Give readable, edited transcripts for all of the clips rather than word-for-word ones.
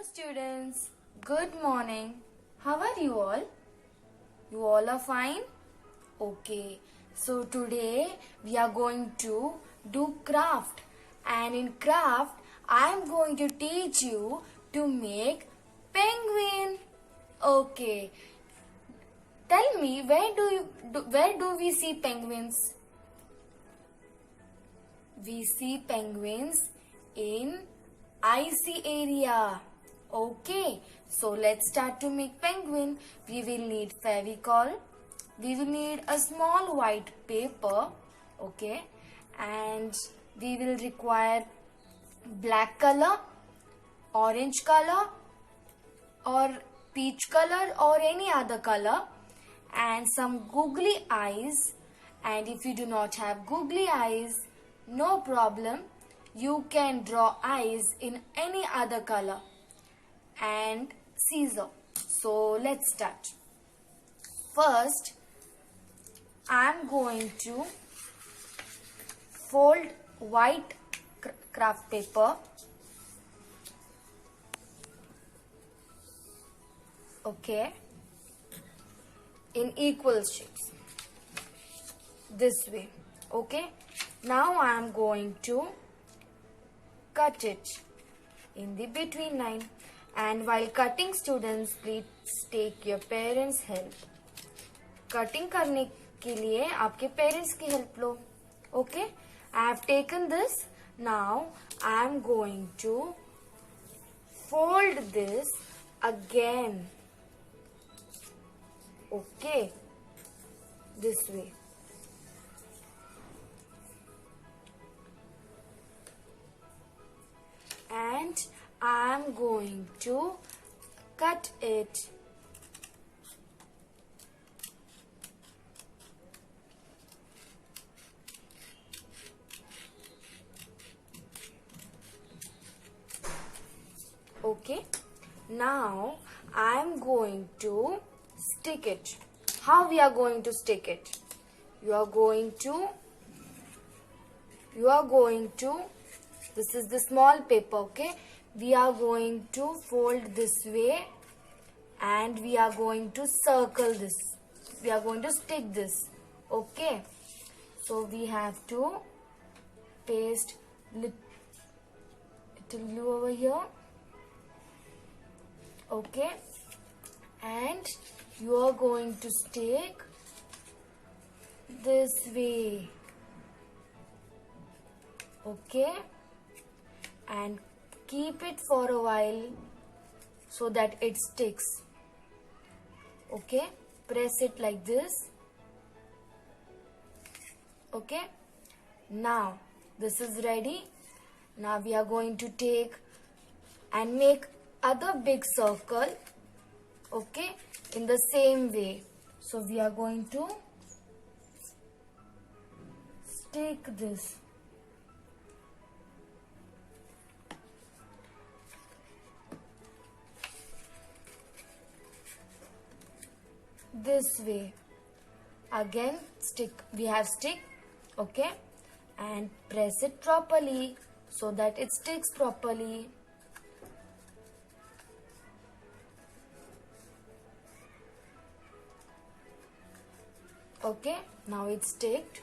students, good morning. How are you all? You all are fine? Okay, so today we are going to do craft, and in craft I am going to teach you to make penguin. Okay, tell me where do we see penguins? We see penguins in icy area. Okay, so let's start to make penguin. We will need Fevicol. We will need a small white paper. Okay, and we will require black color, orange color, or peach color, or any other color, and some googly eyes. And if you do not have googly eyes, no problem. You can draw eyes in any other color, and scissor. So let's start. First, I am going to fold white craft paper. Okay, in equal shapes. This way. Okay. Now I am going to cut it in the between line, and while cutting, students, please take your parents help. Cutting करने के लिए आपके parents की help low. Okay, I have taken this. Now I am going to fold this again. Okay, this way. And I am going to cut it. Okay, now I am going to stick it. How we are going to stick it? You are going to this is the small paper, okay? We are going to fold this way, and we are going to circle this. We are going to stick this, okay? So we have to paste little glue over here, okay? And you are going to stick this way, okay? And keep it for a while so that it sticks. Okay, press it like this. Okay, now this is ready. Now we are going to take and make other big circle, okay, in the same way. So we are going to stick this. This way. Again, stick. We have stick, okay, and press it properly so that it sticks properly. Okay, now it's sticked.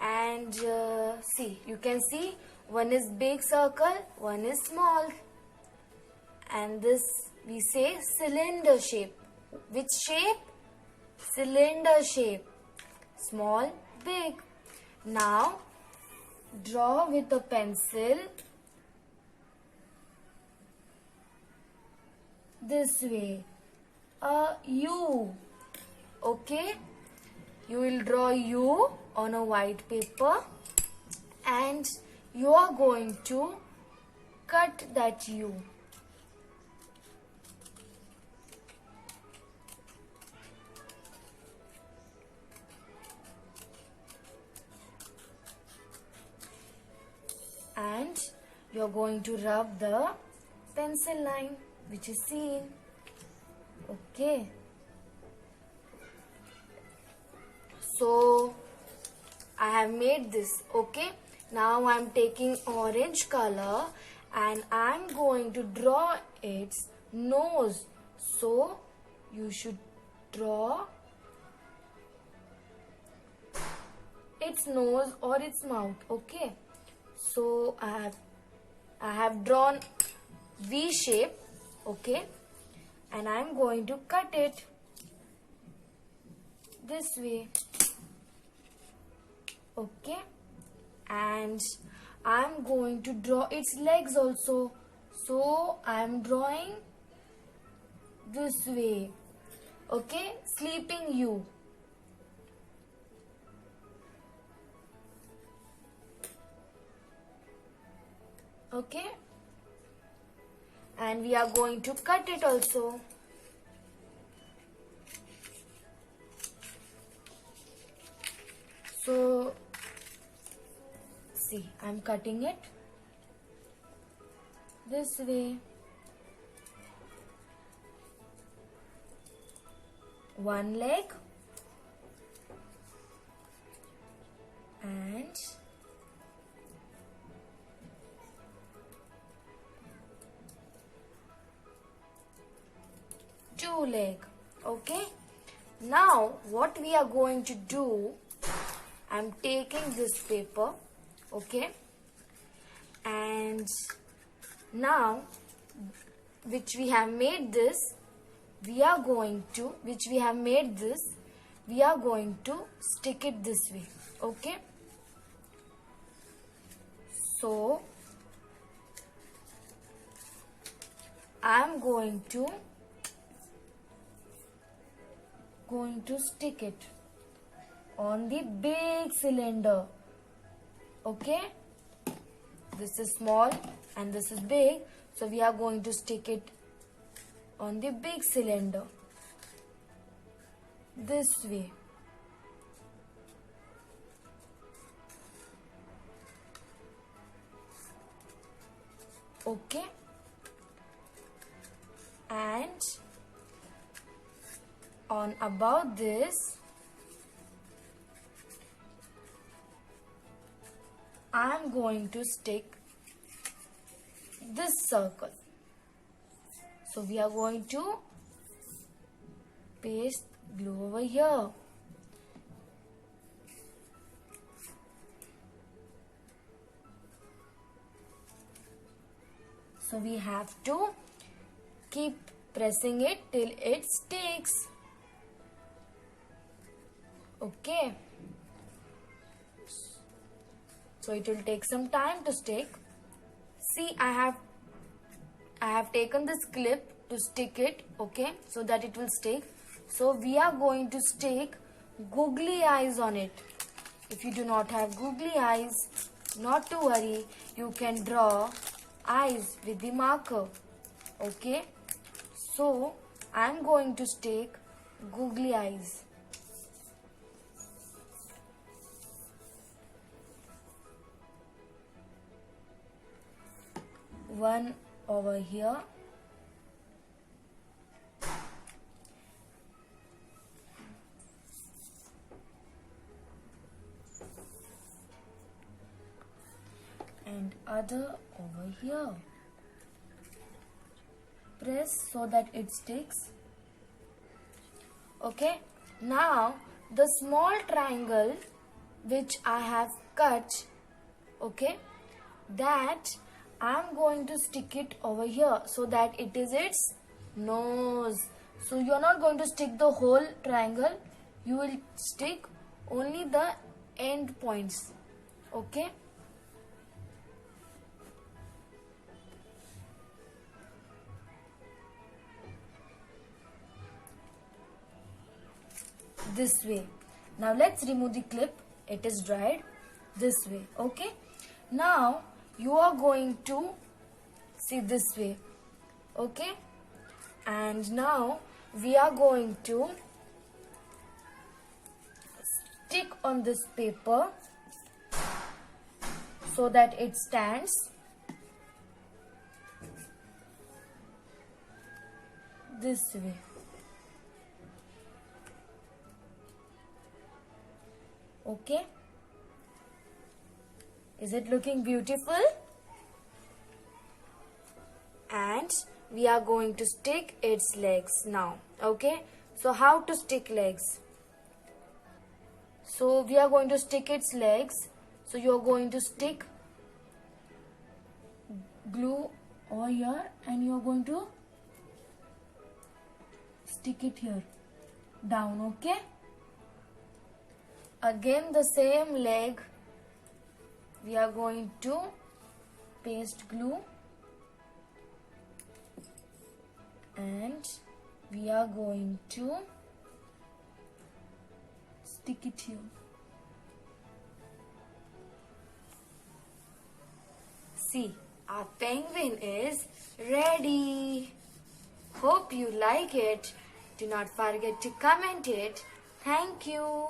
And see, you can see one is big circle, one is small, and this we say cylinder shape. Which shape? Cylinder shape. Small, big. Now draw with a pencil this way a U. Okay, you will draw U on a white paper, and you are going to cut that U. And you're going to rub the pencil line which is seen. Okay, so I have made this. Okay, now I'm taking orange color and I'm going to draw its nose. So you should draw its nose or its mouth. Okay, so I have drawn V shape. Okay, and I'm going to cut it this way. Okay, and I'm going to draw its legs also. So I'm drawing this way. Okay, sleeping U. Okay, and we are going to cut it also. So see, I'm cutting it this way. One leg and two leg. Okay, now what we are going to do, I'm taking this paper. Okay, and now which we have made this, we are going to stick it this way. Okay, so I'm going to stick it on the big cylinder. Okay, this is small and this is big, so we are going to stick it on the big cylinder this way. Okay, and on about this, I'm going to stick this circle. So we are going to paste glue over here. So we have to keep pressing it till it sticks. Okay. So it will take some time to stick. See, I have taken this clip to stick it, okay, so that it will stick. So we are going to stick googly eyes on it. If you do not have googly eyes, not to worry, you can draw eyes with the marker. Okay, so I am going to stick googly eyes. One over here. And other over here. Press so that it sticks. Okay. Now the small triangle which I have cut, okay, that I am going to stick it over here so that it is its nose. So you are not going to stick the whole triangle. You will stick only the end points. Okay. This way. Now let's remove the clip. It is dried. This way. Okay. Now you are going to see this way. Okay. And now we are going to stick on this paper so that it stands. This way. Okay. Is it looking beautiful? we are going to stick its legs now. Okay, so how to stick legs? So we are going to stick its legs. So you are going to stick glue over here and you are going to stick it here down. Okay, again the same leg we are going to paste glue and we are going to stick it here. See, our penguin is ready. Hope you like it. Do not forget to comment it. Thank you.